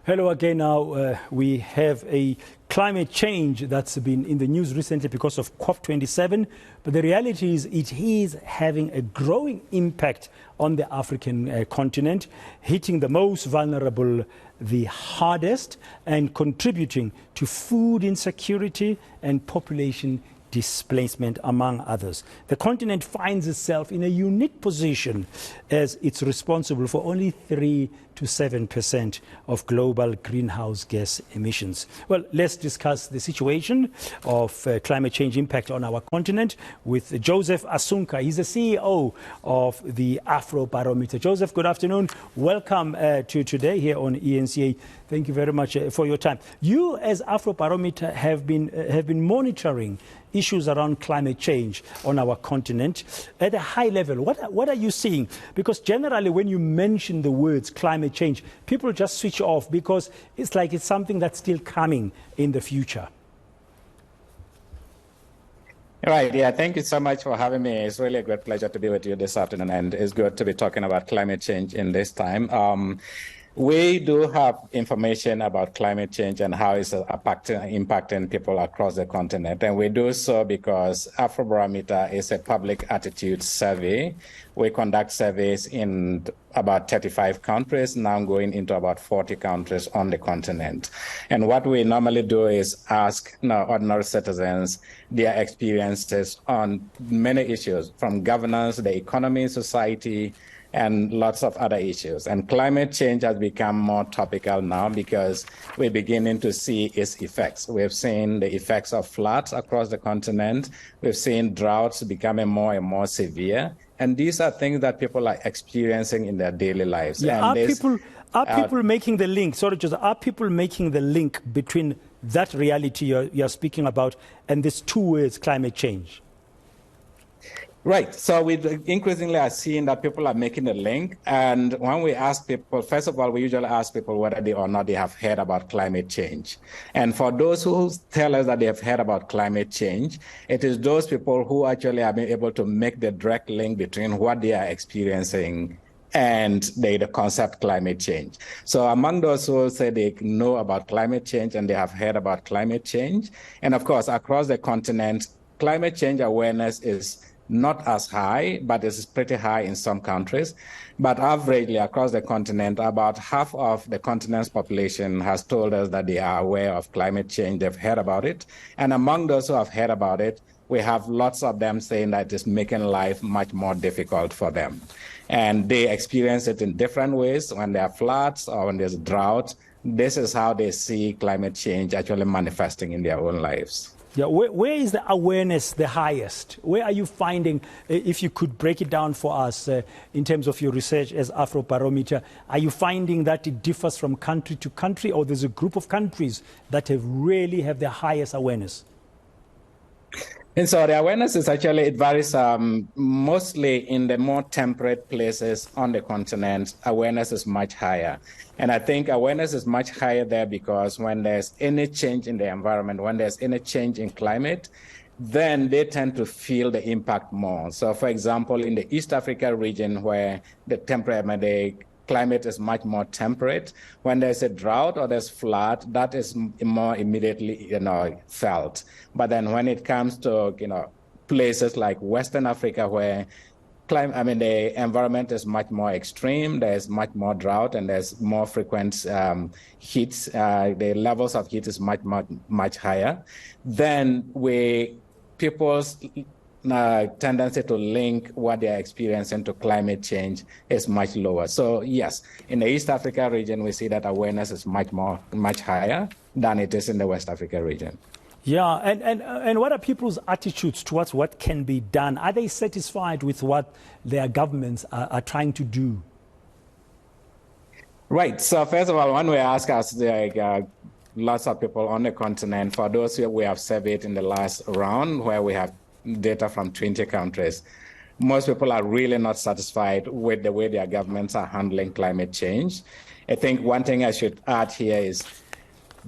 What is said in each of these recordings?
Hello again. Now we have a climate change that's been in the news recently because of COP27. But the reality is it is having a growing impact on the African continent, hitting the most vulnerable the hardest and contributing to food insecurity and population displacement, among others. The continent finds itself in a unique position as it's responsible for only 3 to 7% of global greenhouse gas emissions. Well, let's discuss the situation of climate change impact on our continent with Joseph Asunka. He's the CEO of the Afrobarometer. Joseph, good afternoon. Welcome to today here on eNCA. Thank you very much for your time. You, as Afrobarometer, have been monitoring issues around climate change on our continent at a high level. What are you seeing? Because generally when you mention the words climate change, people just switch off because it's like it's something that's still coming in the future. Right. Yeah. Thank you so much for having me. It's really a great pleasure to be with you this afternoon, and it's good to be talking about climate change in this time. We do have information about climate change and how it's impacting people across the continent. And we do so because Afrobarometer is a public attitude survey. We conduct surveys in about 35 countries, now going into about 40 countries on the continent. And what we normally do is ask ordinary citizens their experiences on many issues, from governance, the economy, society, and lots of other issues. And climate change has become more topical now because we're beginning to see its effects. We've seen the effects of floods across the continent. We've seen droughts becoming more and more severe. And these are things that people are experiencing in their daily lives. Yeah, and are people making the link? Sorry, Joseph, are people making the link between that reality you're speaking about and these two words, climate change? Right. So we increasingly are seeing that people are making a link. And when we ask people, first of all, we usually ask people whether they or not they have heard about climate change. And for those who tell us that they have heard about climate change, it is those people who actually have been able to make the direct link between what they are experiencing and the concept climate change. So among those who say they know about climate change and they have heard about climate change, and of course, across the continent, climate change awareness is not as high, but it's pretty high in some countries. But averagely across the continent, about half of the continent's population has told us that they are aware of climate change, they've heard about it. And among those who have heard about it, we have lots of them saying that it's making life much more difficult for them. And they experience it in different ways. When there are floods or when there's drought, this is how they see climate change actually manifesting in their own lives. Yeah, where is the awareness the highest? Where are you finding, if you could break it down for us in terms of your research as Afrobarometer, are you finding that it differs from country to country, or there's a group of countries that really have the highest awareness? And so the awareness is actually, it varies mostly in the more temperate places on the continent. Awareness is much higher. And I think awareness is much higher there because when there's any change in the environment, when there's any change in climate, then they tend to feel the impact more. So for example, in the East Africa region where the climate is much more temperate, when there's a drought or there's flood, that is more immediately, felt. But then when it comes to, places like Western Africa where the environment is much more extreme, there's much more drought and there's more frequent heats, the levels of heat is much higher, then people's tendency to link what they're experiencing to climate change is much lower. So yes, in the East Africa region, we see that awareness is much higher than it is in the West Africa region. Yeah, and what are people's attitudes towards what can be done? Are they satisfied with what their governments are trying to do? Right. So first of all, when we ask us, lots of people on the continent, for those who we have surveyed in the last round, where we have data from 20 countries, most people are really not satisfied with the way their governments are handling climate change. I think one thing I should add here is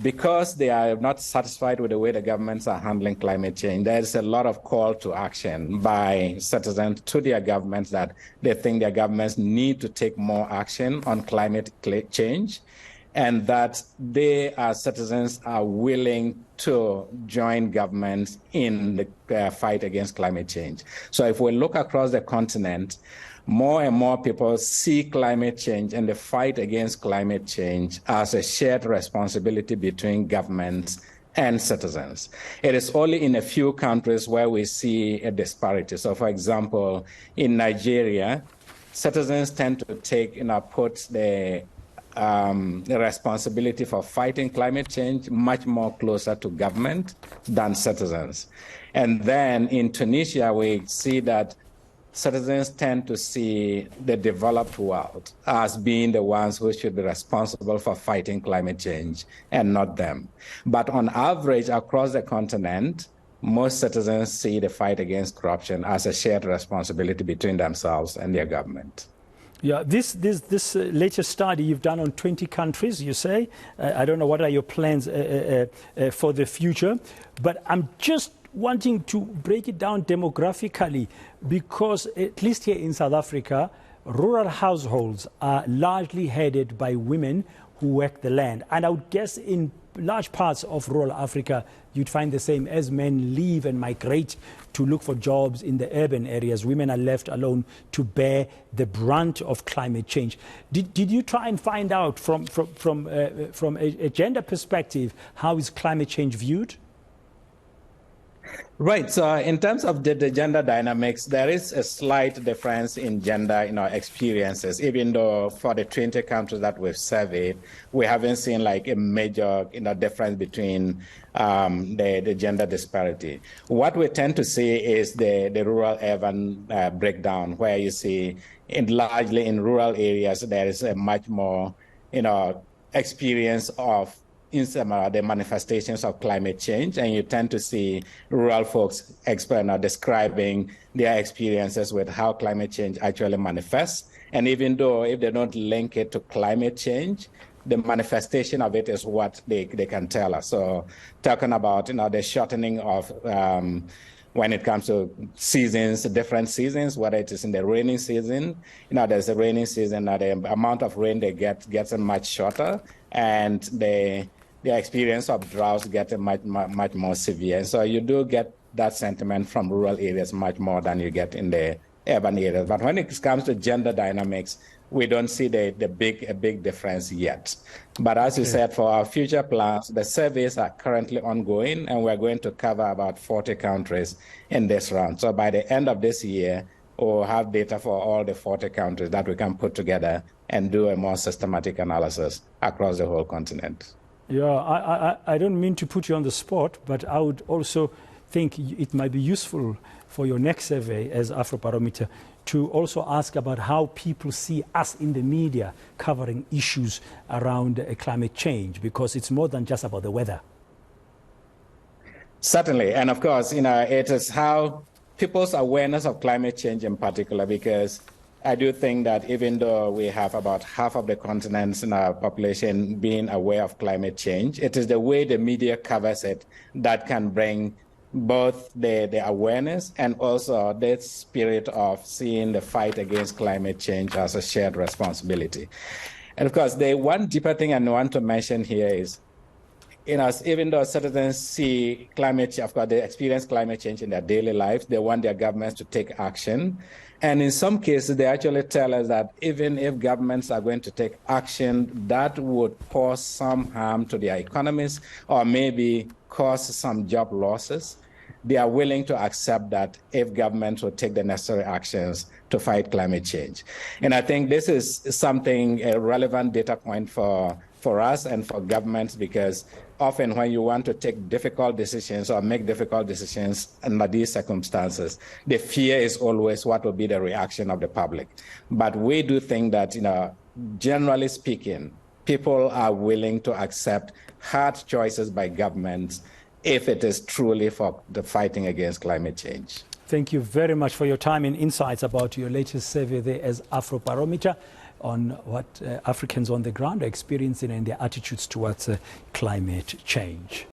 because they are not satisfied with the way the governments are handling climate change, there's a lot of call to action by citizens to their governments that they think their governments need to take more action on climate change. and that they, as citizens, are willing to join governments in the fight against climate change. So if we look across the continent, more and more people see climate change and the fight against climate change as a shared responsibility between governments and citizens. It is only in a few countries where we see a disparity. So, for example, in Nigeria, citizens tend to put the responsibility for fighting climate change much more closer to government than citizens. And then in Tunisia, we see that citizens tend to see the developed world as being the ones who should be responsible for fighting climate change and not them. But on average, across the continent, most citizens see the fight against corruption as a shared responsibility between themselves and their government. Yeah, this latest study you've done on 20 countries, you say. I don't know what are your plans for the future, but I'm just wanting to break it down demographically, because at least here in South Africa, rural households are largely headed by women who work the land. And I would guess in large parts of rural Africa, you'd find the same. As men leave and migrate to look for jobs in the urban areas, women are left alone to bear the brunt of climate change. Did you try and find out from a gender perspective, how is climate change viewed? Right. So in terms of the gender dynamics, there is a slight difference in gender experiences, even though for the 20 countries that we've surveyed, we haven't seen like a major difference between the gender disparity. What we tend to see is the rural-urban breakdown, where you see largely in rural areas, there is a much more experience of the manifestations of climate change, and you tend to see rural folks describing their experiences with how climate change actually manifests. And even though if they don't link it to climate change, the manifestation of it is what they can tell us. So talking about the shortening of when it comes to seasons, different seasons, whether it is in the rainy season, there's a rainy season, the amount of rain they get gets much shorter, and the experience of droughts get much more severe. So you do get that sentiment from rural areas much more than you get in the urban areas. But when it comes to gender dynamics, we don't see a big difference yet. But as you said, for our future plans, the surveys are currently ongoing, and we're going to cover about 40 countries in this round. So by the end of this year, we'll have data for all the 40 countries that we can put together and do a more systematic analysis across the whole continent. Yeah, I don't mean to put you on the spot, but I would also think it might be useful for your next survey as Afrobarometer to also ask about how people see us in the media covering issues around climate change, because it's more than just about the weather. Certainly. And of course, it is how people's awareness of climate change in particular, because I do think that even though we have about half of the continents in our population being aware of climate change, it is the way the media covers it that can bring both the awareness and also the spirit of seeing the fight against climate change as a shared responsibility. And of course, the one deeper thing I want to mention here is, even though citizens see climate change, of course, they experience climate change in their daily life, they want their governments to take action. And in some cases, they actually tell us that even if governments are going to take action that would cause some harm to their economies or maybe cause some job losses, they are willing to accept that if governments will take the necessary actions to fight climate change. And I think this is something, a relevant data point for us and for governments, because often when you want to take difficult decisions or make difficult decisions under these circumstances, the fear is always what will be the reaction of the public. But we do think that, generally speaking, people are willing to accept hard choices by governments if it is truly for the fighting against climate change. Thank you very much for your time and insights about your latest survey there as Afrobarometer on what Africans on the ground are experiencing and their attitudes towards climate change.